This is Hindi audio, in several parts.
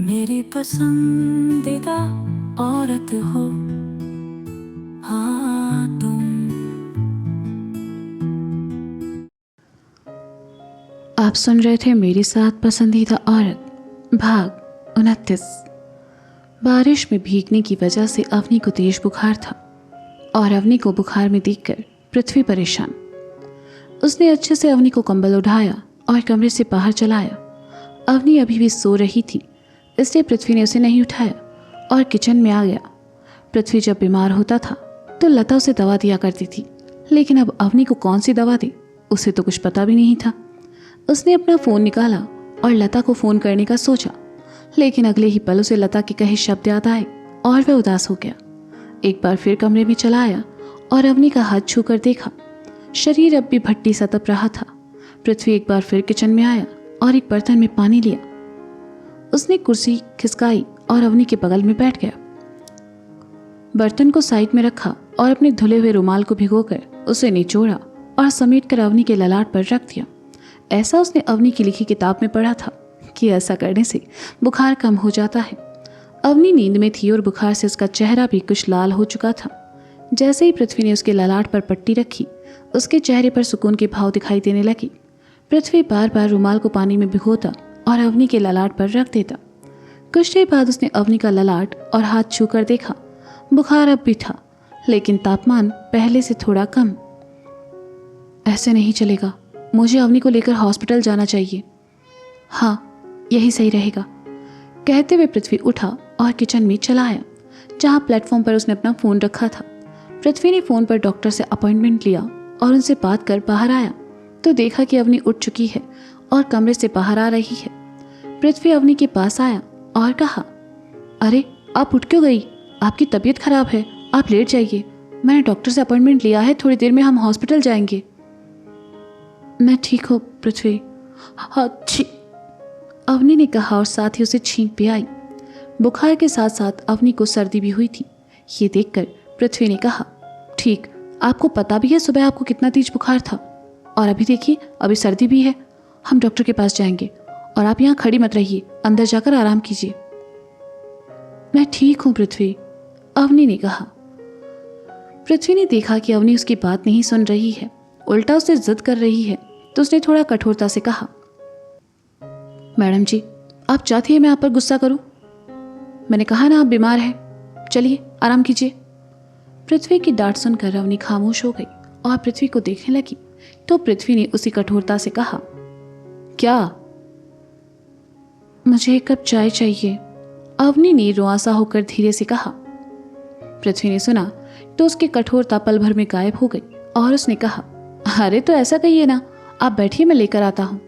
मेरी पसंदीदा औरत हो, हाँ तुम। आप सुन रहे थे मेरी साथ पसंदीदा औरत भाग 29। बारिश में भीगने की वजह से अवनी को तेज बुखार था और अवनी को बुखार में देखकर पृथ्वी परेशान। उसने अच्छे से अवनी को कंबल उठाया और कमरे से बाहर चलाया। अवनी अभी भी सो रही थी, इसलिए पृथ्वी ने उसे नहीं उठाया और किचन में आ गया। पृथ्वी जब बीमार होता था तो लता उसे दवा दिया करती थी, लेकिन अब अवनी को कौन सी दवा दे, उसे तो कुछ पता भी नहीं था। उसने अपना फ़ोन निकाला और लता को फ़ोन करने का सोचा, लेकिन अगले ही पल उसे लता के कहे शब्द याद आए और वह उदास हो गया। एक बार फिर कमरे में चला आया और अवनी का हाथ छूकर देखा। शरीर अब भी भट्टी सा तप रहा था। पृथ्वी एक बार फिर किचन में आया और एक बर्तन में पानी लिया। उसने कुर्सी खिसकाई और अवनी के बगल में बैठ गया। बर्तन को साइड में रखा और अपने धुले हुए रुमाल को भिगोकर उसे निचोड़ा और समेटकर अवनी के ललाट पर रख दिया। ऐसा उसने अवनी की लिखी किताब में पढ़ा था कि ऐसा करने से बुखार कम हो जाता है। अवनी नींद में थी और बुखार से उसका चेहरा भी कुछ लाल हो चुका था। जैसे ही पृथ्वी ने उसके ललाट पर पट्टी रखी, उसके चेहरे पर सुकून के भाव दिखाई देने लगी। पृथ्वी बार बार रुमाल को पानी में भिगोता और अवनी के ललाट पर रख देता। कुछ देर बाद उसने अवनी का ललाट और हाथ छूकर देखा। बुखार अब भी था, लेकिन तापमान पहले से थोड़ा कम। ऐसे नहीं चलेगा, मुझे अवनी को लेकर हॉस्पिटल जाना चाहिए। हाँ, यही सही रहेगा, कहते हुए पृथ्वी उठा और किचन में चला आया, जहाँ प्लेटफॉर्म पर उसने अपना फ़ोन रखा था। पृथ्वी ने फ़ोन पर डॉक्टर से अपॉइंटमेंट लिया और उनसे बात कर बाहर आया तो देखा कि अवनी उठ चुकी है और कमरे से बाहर आ रही है। पृथ्वी अवनी के पास आया और कहा, अरे आप उठ क्यों गई? आपकी तबीयत खराब है, आप लेट जाइए। मैंने डॉक्टर से अपॉइंटमेंट लिया है, थोड़ी देर में हम हॉस्पिटल जाएंगे। मैं ठीक हूँ पृथ्वी। हाँ छी, अवनी ने कहा और साथ ही उसे छींक भी आई। बुखार के साथ साथ अवनी को सर्दी भी हुई थी। ये देखकर पृथ्वी ने कहा, ठीक, आपको पता भी है सुबह आपको कितना तेज बुखार था, और अभी देखिए अभी सर्दी भी है। हम डॉक्टर के पास जाएंगे और आप यहाँ खड़ी मत रहिए, अंदर जाकर आराम कीजिए। मैं ठीक हूँ पृथ्वी, अवनी ने कहा। पृथ्वी ने देखा कि अवनी उसकी बात नहीं सुन रही है, उल्टा उससे जिद कर रही है, तो उसने थोड़ा कठोरता से कहा, मैडम जी, आप चाहती हैं मैं आप पर गुस्सा करूं? मैंने कहा ना आप बीमार हैं, चलिए आराम कीजिए। पृथ्वी की डांट सुनकर अवनी खामोश हो गई और पृथ्वी को देखने लगी तो पृथ्वी ने उसी कठोरता से कहा, क्या? मुझे एक कप चाय चाहिए, अवनी ने रुआसा होकर धीरे से कहा। पृथ्वी ने सुना तो उसकी कठोरता पल भर में गायब हो गई और उसने कहा, अरे तो ऐसा कहिए ना, आप बैठिए, मैं लेकर आता हूं।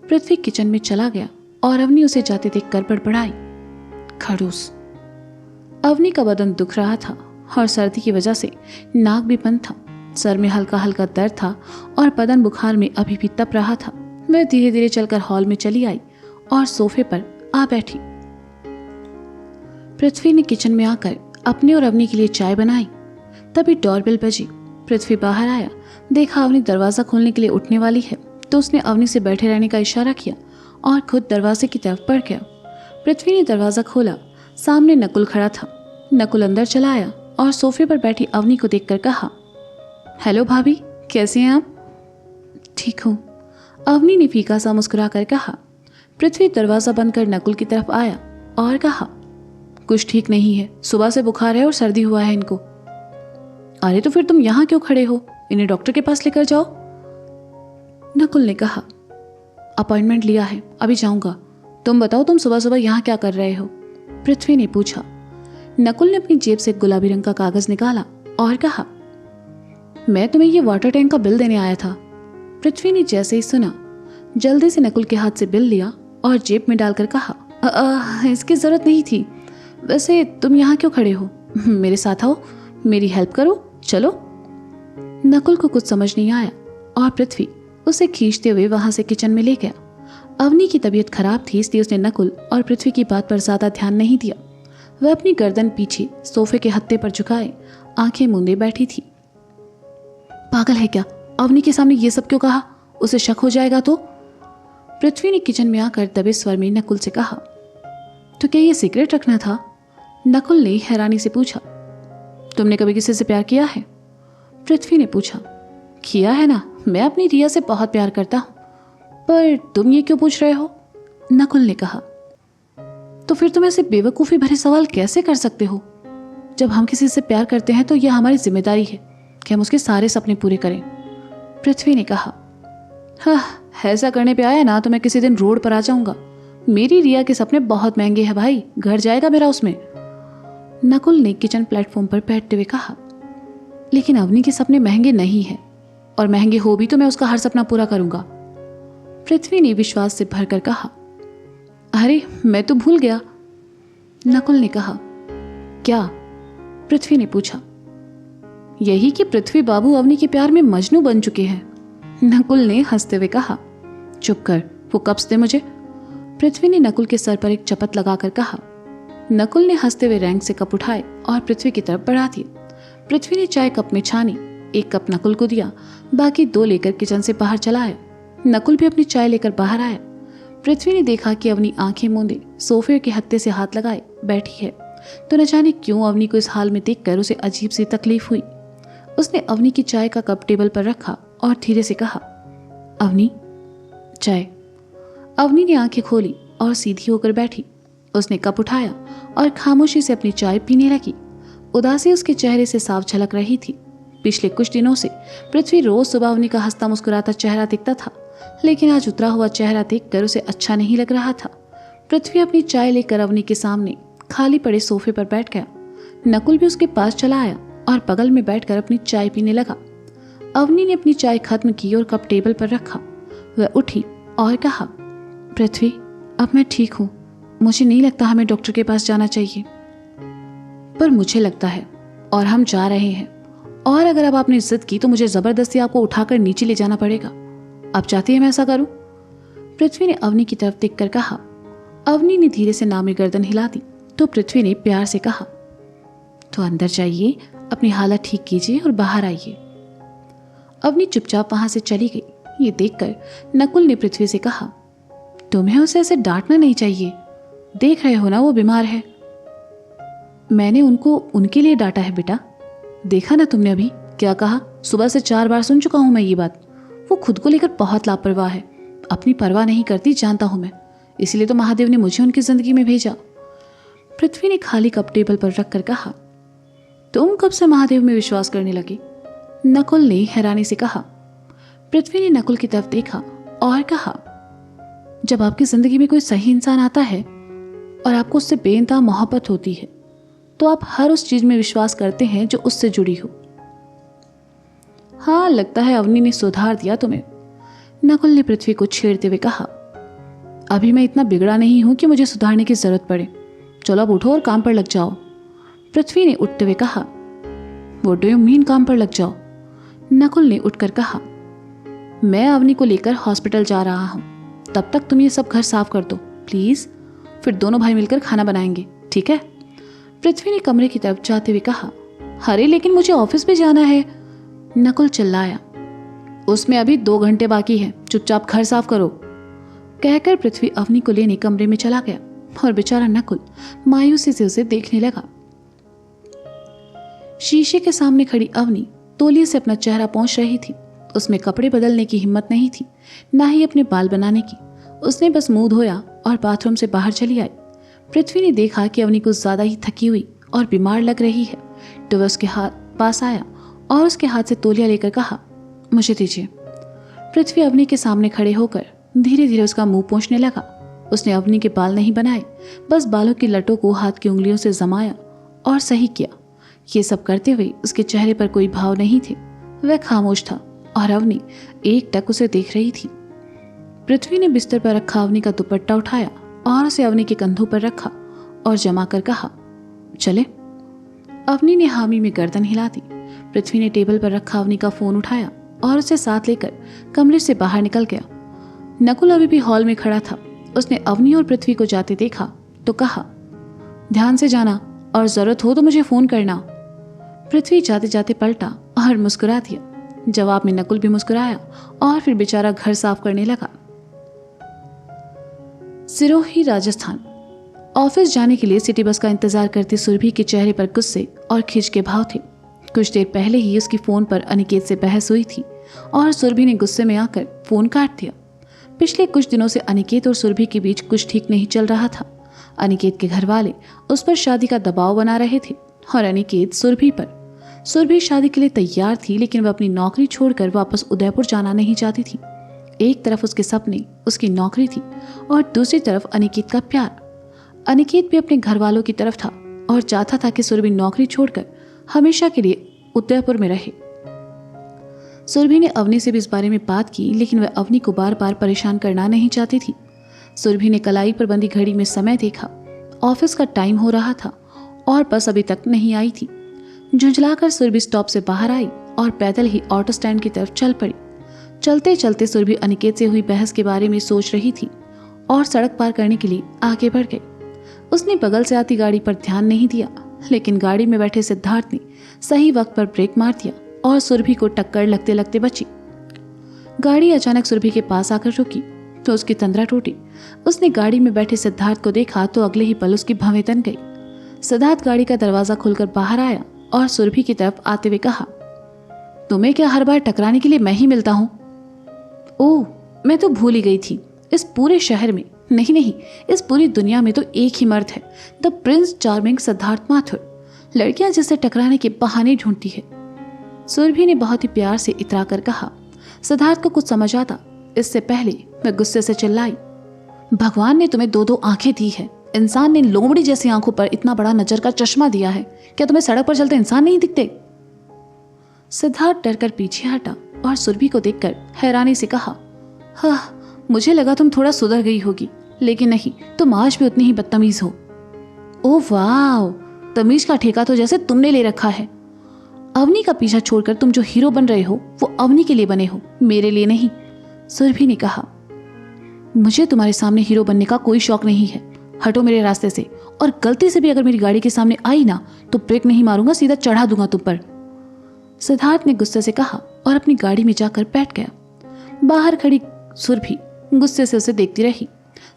पृथ्वी किचन में चला गया और अवनी उसे जाते देखकर बड़बड़ाई, खड़ूस। अवनी का बदन दुख रहा था और सर्दी की वजह से नाक भी बंद था, सर में हल्का हल्का दर्द था और बदन बुखार में अभी भी तप रहा था। वह धीरे धीरे चलकर हॉल में चली आई और सोफे पर आ बैठी। पृथ्वी ने किचन में आकर अपने और अवनी के लिए चाय बनाई। तभी डोरबेल बजी। पृथ्वी बाहर आया, देखा अवनी दरवाजा खोलने के लिए उठने वाली है तो उसने अवनी से बैठे रहने का इशारा किया और खुद दरवाजे की तरफ बढ़ गया। पृथ्वी ने दरवाजा खोला, सामने नकुल खड़ा था। नकुल अंदर चला आया और सोफे पर बैठी अवनी को देखकर कहा, हेलो भाभी, कैसे हैं आप? ठीक हूँ, अवनी ने फीका सा मुस्कुरा कर कहा। पृथ्वी दरवाजा बंद कर नकुल की तरफ आया और कहा, कुछ ठीक नहीं है, सुबह से बुखार है और सर्दी हुआ है इनको। अरे तो फिर तुम यहाँ क्यों खड़े हो, इन्हें डॉक्टर के पास लेकर जाओ, नकुल ने कहा। अपॉइंटमेंट लिया है, अभी जाऊंगा। तुम बताओ, तुम सुबह सुबह यहाँ क्या कर रहे हो? पृथ्वी ने पूछा। नकुल ने अपनी जेब से गुलाबी रंग का कागज निकाला और कहा, मैं तुम्हें ये वाटर टैंक का बिल देने आया था। पृथ्वी ने जैसे ही सुना जल्दी से नकुल के हाथ से बिल लिया और जेब में डालकर कहा, इसकी जरूरत नहीं थी। वैसे तुम यहाँ क्यों खड़े हो? मेरे साथ आओ, मेरी हेल्प करो, चलो। नकुल को कुछ समझ नहीं आया और पृथ्वी उसे खींचते हुए वहां से किचन में ले गया। अवनी की तबीयत खराब थी, इसलिए उसने नकुल और पृथ्वी की बात पर ज्यादा ध्यान नहीं दिया। वह अपनी गर्दन पीछे सोफे के हत्थे पर झुकाए आंखें मूंदे बैठी थी। पागल है क्या? अवनी के सामने ये सब क्यों कहा? उसे शक हो जाएगा तो? पृथ्वी ने किचन में आकर दबे स्वर में नकुल से कहा, क्या ये सीक्रेट रखना था? नकुल ने हैरानी से पूछा। तुमने कभी किसी से प्यार किया है? पृथ्वी ने पूछा। किया है ना, मैं अपनी रिया से बहुत प्यार करता हूँ। पर तुम ये क्यों पूछ रहे हो? नकुल ने कहा। तो फिर तुम ऐसे बेवकूफ़ी भरे सवाल कैसे कर सकते हो? जब हम किसी से प्यार करते हैं तो यह हमारी जिम्मेदारी है कि हम उसके सारे सपने पूरे करें। पृथ्वी ने कहा। हाँ, ऐसा करने पे आया ना तो मैं किसी दिन रोड पर आ जाऊंगा। मेरी रिया के सपने बहुत महंगे हैं भाई, घर जाएगा मेरा उसमें। नकुल ने किचन प्लेटफॉर्म पर बैठते हुए कहा। लेकिन अवनी के सपने महंगे नहीं हैं, और महंगे हो भी तो मैं उसका हर सपना पूरा करूंगा। पृथ्वी ने विश्वास से भरकर कहा। अरे मैं तो भूल गया। नकुल ने कहा। क्या? पृथ्वी ने पूछा। यही कि पृथ्वी बाबू अवनी के प्यार में मजनू बन चुके हैं। नकुल ने हंसते हुए कहा। चुप कर, वो कप्स दे मुझे। पृथ्वी ने नकुल के सर पर एक चपत लगाकर कहा। नकुल ने हंसते हुए रैंक से कप उठाए और पृथ्वी की तरफ बढ़ा दिए। पृथ्वी ने चाय कप में छानी, एक कप नकुल को दिया, बाकी 2 लेकर किचन से बाहर चला आया। नकुल भी अपनी चाय लेकर बाहर आया। पृथ्वी ने देखा कि अवनी आंखें मूंदे सोफे के हत्थे से हाथ लगाए बैठी है, तो न जाने क्यों अवनी को इस हाल में देखकर उसे अजीब सी तकलीफ हुई। उसने अवनी की चाय का कप टेबल पर रखा और धीरे से कहा। अवनी, चाय। अवनी ने आंखें खोली और सीधी होकर बैठी। उसने कप उठाया और खामोशी से अपनी चाय पीने लगी। उदासी उसके चेहरे से साफ झलक रही थी। पिछले कुछ दिनों से पृथ्वी रोज सुबह अवनी का हंसता मुस्कुराता चेहरा दिखता था, लेकिन आज उतरा हुआ चेहरा देखकर उसे अच्छा नहीं लग रहा था। पृथ्वी अपनी चाय लेकर अवनी के सामने खाली पड़े सोफे पर बैठ गया। नकुल भी उसके पास चला आया और बगल में बैठकर अपनी चाय पीने लगा। अवनी ने अपनी चाय खत्म की और कप टेबल पर रखा। वह उठी और कहा। पृथ्वी, अब मैं ठीक हूँ। मुझे नहीं लगता हमें डॉक्टर के पास जाना चाहिए, पर मुझे लगता है और हम जा रहे हैं। और अगर अब आपने जिद की तो मुझे जबरदस्ती आपको उठाकर नीचे ले जाना पड़ेगा। आप चाहती हैं मैं ऐसा करूं? पृथ्वी ने अवनी की तरफ देखकर कहा। अवनी ने धीरे से नामी गर्दन हिला दी तो पृथ्वी ने प्यार से कहा। तो अंदर जाइए, अपनी हालत ठीक कीजिए और बाहर आइए। अवनी चुपचाप वहां से चली गई। ये देखकर नकुल ने पृथ्वी से कहा। तुम्हें उसे ऐसे डांटना नहीं चाहिए, देख रहे हो ना वो बीमार है। मैंने उनको उनके लिए डांटा है बेटा। देखा ना तुमने अभी क्या कहा? सुबह से 4 बार सुन चुका हूं मैं ये बात। वो खुद को लेकर बहुत लापरवाह है, अपनी परवाह नहीं करती, जानता हूं मैं। इसलिए तो महादेव ने मुझे उनकी जिंदगी में भेजा। पृथ्वी ने खाली कप टेबल पर रखकर कहा। तुम कब से महादेव में विश्वास करने लगे? नकुल ने हैरानी से कहा। पृथ्वी ने नकुल की तरफ देखा और कहा। जब आपकी जिंदगी में कोई सही इंसान आता है और आपको उससे बेइंतहा मोहब्बत होती है तो आप हर उस चीज में विश्वास करते हैं जो उससे जुड़ी हो। हाँ, लगता है अवनी ने सुधार दिया तुम्हें। नकुल ने पृथ्वी को छेड़ते हुए कहा। अभी मैं इतना बिगड़ा नहीं हूं कि मुझे सुधारने की जरूरत पड़े। चलो अब उठो और काम पर लग जाओ। पृथ्वी ने उठते हुए कहा। व्हाट डू यू मीन काम पर लग जाओ? नकुल ने उठकर कहा। मैं अवनी को लेकर हॉस्पिटल जा रहा हूं, तब तक तुम ये सब घर साफ कर दो प्लीज, फिर दोनों भाई मिलकर खाना बनाएंगे, ठीक है? पृथ्वी ने कमरे की तरफ जाते हुए कहा। अरे लेकिन मुझे ऑफिस भी जाना है, नकुल चिल्लाया। उसमें अभी 2 घंटे बाकी है, चुपचाप घर साफ करो। कहकर पृथ्वी अवनी को लेने कमरे में चला गया और बेचारा नकुल मायूसी से उसे देखने लगा। शीशे के सामने खड़ी अवनी तौलिए से अपना चेहरा पोंछ रही थी। उसमें कपड़े बदलने की हिम्मत नहीं थी, ना ही अपने बाल बनाने की। उसने बस मुंह धोया और बाथरूम से बाहर चली आई। पृथ्वी ने देखा कि अवनी कुछ ज्यादा ही थकी हुई और बीमार लग रही है, तो वह उसके हाथ पास आया और उसके हाथ से तौलिया लेकर कहा, मुझे दीजिए। पृथ्वी अवनी के सामने खड़े होकर धीरे धीरे उसका मुंह पोंछने लगा। उसने अवनी के बाल नहीं बनाए, बस बालों की लटों को हाथ की उंगलियों से जमाया और सही किया। ये सब करते हुए उसके चेहरे पर कोई भाव नहीं थे। वह खामोश था और अवनी एकटक उसे देख रही थी। पृथ्वी ने बिस्तर पर रखा अवनी का दुपट्टा उठाया और उसे अवनी के कंधों पर रखा और जमा कर कहा, चले। अवनी ने हामी में गर्दन हिला दी। पृथ्वी ने टेबल पर रखा अवनी का फोन उठाया और उसे साथ लेकर कमरे से बाहर निकल गया। नकुल अभी भी हॉल में खड़ा था। उसने अवनी और पृथ्वी को जाते देखा तो कहा, ध्यान से जाना और जरूरत हो तो मुझे फोन करना। पृथ्वी जाते जाते पलटा और मुस्कुरा दिया। जवाब में नकुल भी मुस्कुराया और फिर बेचारा घर साफ करने लगा। सिरोही, राजस्थान। ऑफिस जाने के लिए सिटी बस का इंतजार करती सुरभि के चेहरे पर गुस्से और खिंच के भाव थे। कुछ देर पहले ही उसकी फोन पर अनिकेत से बहस हुई थी और सुरभि ने गुस्से में आकर फोन काट दिया। पिछले कुछ दिनों से अनिकेत और सुरभि के बीच कुछ ठीक नहीं चल रहा था। अनिकेत के घर वाले उस पर शादी का दबाव बना रहे थे और अनिकेत सुरभि पर। सुरभि शादी के लिए तैयार थी, लेकिन वह अपनी नौकरी छोड़कर वापस उदयपुर जाना नहीं चाहती थी। एक तरफ उसके सपने, उसकी नौकरी थी और दूसरी तरफ अनिकेत का प्यार। अनिकेत भी अपने घर वालों की तरफ था और चाहता था कि सुरभि नौकरी छोड़कर हमेशा के लिए उदयपुर में रहे। सुरभि ने अवनी से भी इस बारे में बात की, लेकिन वह अवनी को बार बार परेशान करना नहीं चाहती थी। सुरभि ने कलाई पर बंधी घड़ी में समय देखा। ऑफिस का टाइम हो रहा था और बस अभी तक नहीं आई थी। झुंझलाकर सुरभि स्टॉप से बाहर आई और पैदल ही ऑटो स्टैंड की तरफ चल पड़ी। चलते चलते सुरभि अनिकेत से हुई बहस के बारे में सोच रही थी और सड़क पार करने के लिए आगे बढ़ गई। उसने बगल से आती गाड़ी पर ध्यान नहीं दिया, लेकिन गाड़ी में बैठे सिद्धार्थ ने सही वक्त पर ब्रेक मार दिया और सुरभि को टक्कर लगते लगते बची। गाड़ी अचानक सुरभि के पास आकर रुकी तो उसकी तंद्रा टूटी। उसने गाड़ी में बैठे सिद्धार्थ को देखा तो अगले ही पल उसकी भवें तन गई। सिद्धार्थ गाड़ी का दरवाजा खोलकर बाहर आया और सुरभि की तरफ आते हुए कहा, तुम्हें क्या हर बार टकराने के लिए मैं ही मिलता हूं? ओह, मैं तो भूल ही गई थी। इस पूरे शहर में, नहीं, इस पूरी दुनिया में तो एक ही मर्द है, the Prince charming Siddharth Mathur. लड़कियां जिसे टकराने के बहाने ढूंढती है। सुरभि ने बहुत ही प्यार से इतरा कर कहा। सिद्धार्थ को कुछ समझ आता इससे पहले वह गुस्से से चिल्लाई, भगवान ने तुम्हें दो दो आंखें दी है। इंसान ने लोमड़ी जैसी आंखों पर इतना बड़ा नजर का चश्मा दिया है। क्या तुम्हें सड़क पर चलते इंसान नहीं दिखते? सिद्धार्थ डरकर पीछे हटा और सुरभि को देखकर हैरानी से कहा, हाँ, मुझे लगा तुम थोड़ा सुधर गई होगी, लेकिन नहीं, तुम आज भी उतनी ही बदतमीज हो। ओह वाह, तमीज का ठेका तो जैसे तुमने ले रखा है। अवनी का पीछा छोड़कर तुम जो हीरो बन रहे हो वो अवनी के लिए बने हो, मेरे लिए नहीं। सुरभि ने कहा, मुझे तुम्हारे सामने हीरो बनने का कोई शौक नहीं है। हटो मेरे रास्ते से, और गलती से भी अगर मेरी गाड़ी के सामने आई ना तो ब्रेक नहीं मारूंगा, सीधा चढ़ा दूंगा तुम पर। सिद्धार्थ ने गुस्से से कहा और अपनी गाड़ी में जाकर बैठ गया। बाहर खड़ी सुरभि गुस्से से उसे देखती रही।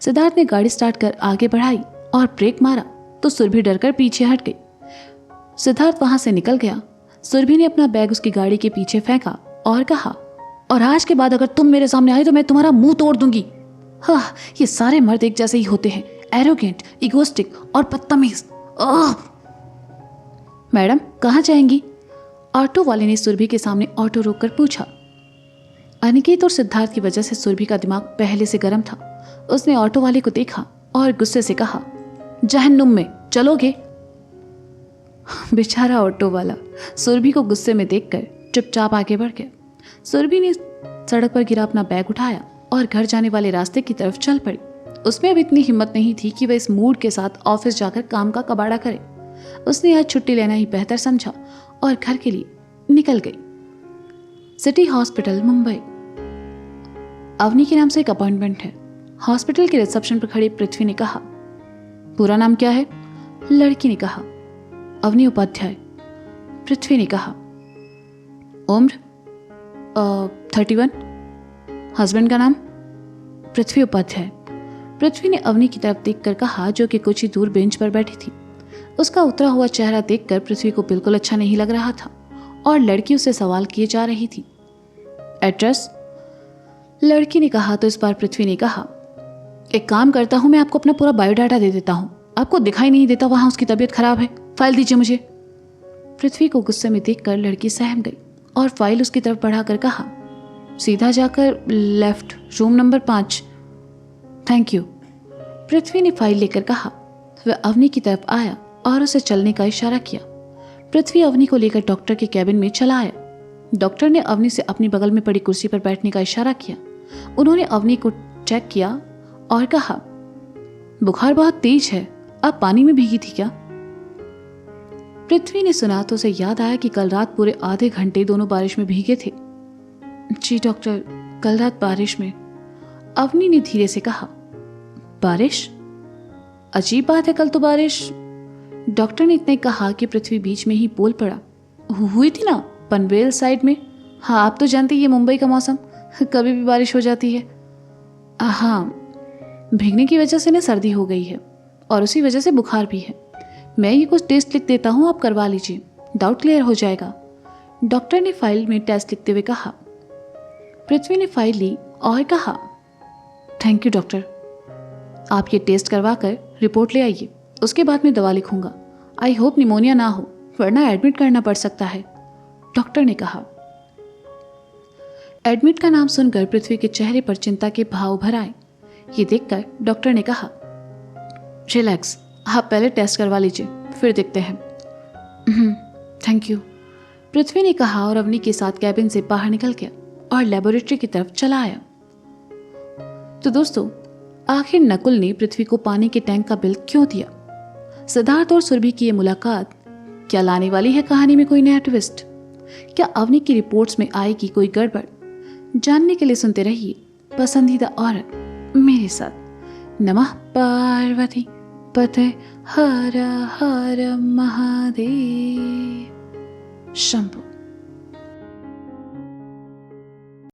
सिद्धार्थ ने गाड़ी स्टार्ट कर आगे बढ़ाई और ब्रेक मारा तो सुरभि डरकर पीछे हट गई। सिद्धार्थ वहां से निकल गया। सुरभि ने अपना बैग उसकी गाड़ी के पीछे फेंका और कहा, और आज के बाद अगर तुम मेरे सामने आए तो मैं तुम्हारा मुंह तोड़ दूंगी। हाँ, ये सारे मर्द एक जैसे ही होते हैं, एरोगेंट, इगोस्टिक और बदतमीज। मैडम कहाँ जाएंगी? ऑटो वाले ने सुरभि के सामने ऑटो रोककर पूछा। अनिकेत और सिद्धार्थ की वजह से सुरभि का दिमाग पहले से गर्म था। उसने ऑटो वाले को देखा और गुस्से से कहा, जहन्नुम में चलोगे? बेचारा ऑटो वाला सुरभि को गुस्से में देखकर चुपचाप आगे बढ़ गया। सुरभि ने सड़क पर गिरा अपना बैग उठाया और घर जाने वाले रास्ते की तरफ चल पड़ी। उसमें अब इतनी हिम्मत नहीं थी कि वह इस मूड के साथ ऑफिस जाकर काम का कबाड़ा करे। उसने आज छुट्टी लेना ही बेहतर समझा और घर के लिए निकल गई। City hospital, Mumbai. अवनी के नाम से एक अपॉइंटमेंट है। हॉस्पिटल के रिसेप्शन पर खड़ी पृथ्वी ने कहा। पूरा नाम क्या है? लड़की ने कहा। अवनी उपाध्याय। पृथ्वी ने कहा। उम्र 31। हस्बैंड का नाम? पृथ्वी उपाध्याय। पृथ्वी ने अवनी की तरफ देखकर कहा, जो कि कुछ ही दूर बेंच पर बैठी थी। उसका उतरा हुआ चेहरा देखकर पृथ्वी को बिल्कुल अच्छा नहीं लग रहा था और लड़की उससे सवाल किए जा रही थी। एड्रेस? लड़की ने कहा तो इस बार पृथ्वी ने कहा, एक काम करता हूं, मैं आपको अपना पूरा बायोडाटा दे देता हूं। आपको दिखाई नहीं देता वहां उसकी तबीयत खराब है? फाइल दीजिए मुझे। पृथ्वी को गुस्से में देखकर लड़की सहम गई और फाइल उसकी तरफ बढ़ाकर कहा, सीधा जाकर left, room number 5। Thank you. Prithvi ने फाइल लेकर कहा। वह अवनी की तरफ आया और उसे चलने का इशारा किया। पृथ्वी अवनी को लेकर डॉक्टर के कैबिन में चला आया। डॉक्टर ने अवनी से अपनी बगल में पड़ी कुर्सी पर बैठने का इशारा किया। उन्होंने अवनी को चेक किया और कहा, बुखार बहुत तेज है, आप पानी में भीगी थी क्या? पृथ्वी ने सुना तो उसे याद आया कि कल रात पूरे आधे घंटे दोनों बारिश में भीगे थे। जी डॉक्टर, कल रात बारिश में। अवनी ने धीरे से कहा। बारिश? अजीब बात है, कल तो बारिश। डॉक्टर ने इतने कहा कि पृथ्वी बीच में ही बोल पड़ा। हुई थी ना पनवेल साइड में। हाँ, आप तो जानती ये मुंबई का मौसम, कभी भी बारिश हो जाती है। हाँ, भीगने की वजह से ना सर्दी हो गई है। और उसी वजह से बुखार भी है। मैं ये कुछ टेस्ट लिख देता हूँ, आप करवा लीजिए, डाउट क्लियर हो जाएगा। डॉक्टर ने फाइल में टेस्ट लिखते हुए कहा। पृथ्वी ने फाइल ली और कहा, थैंक यू डॉक्टर, आप ये टेस्ट करवा कर रिपोर्ट ले आइए, उसके बाद मैं दवा लिखूंगा। आई होप निमोनिया ना हो, वरना एडमिट करना पड़ सकता है, डॉक्टर ने कहा। एडमिट का नाम सुनकर पृथ्वी के चेहरे पर चिंता के भाव उभर आए। ये देखकर डॉक्टर ने कहा, रिलैक्स, आप पहले टेस्ट करवा लीजिए, फिर देखते हैं। थैंक यू, पृथ्वी ने कहा और अवनी के साथ कैबिन से बाहर निकल गया और लेबोरेटरी की तरफ चला आया। तो दोस्तों, आखिर नकुल ने पृथ्वी को पानी के टैंक का बिल क्यों दिया? सिद्धार्थ और सुरभि की ये मुलाकात क्या लाने वाली है कहानी में कोई नया ट्विस्ट? क्या अवनी की रिपोर्ट्स में आएगी कोई गड़बड़? जानने के लिए सुनते रहिए पसंदीदा औरत मेरे साथ। नमः पार्वती पते हर हर महादेव शंभु।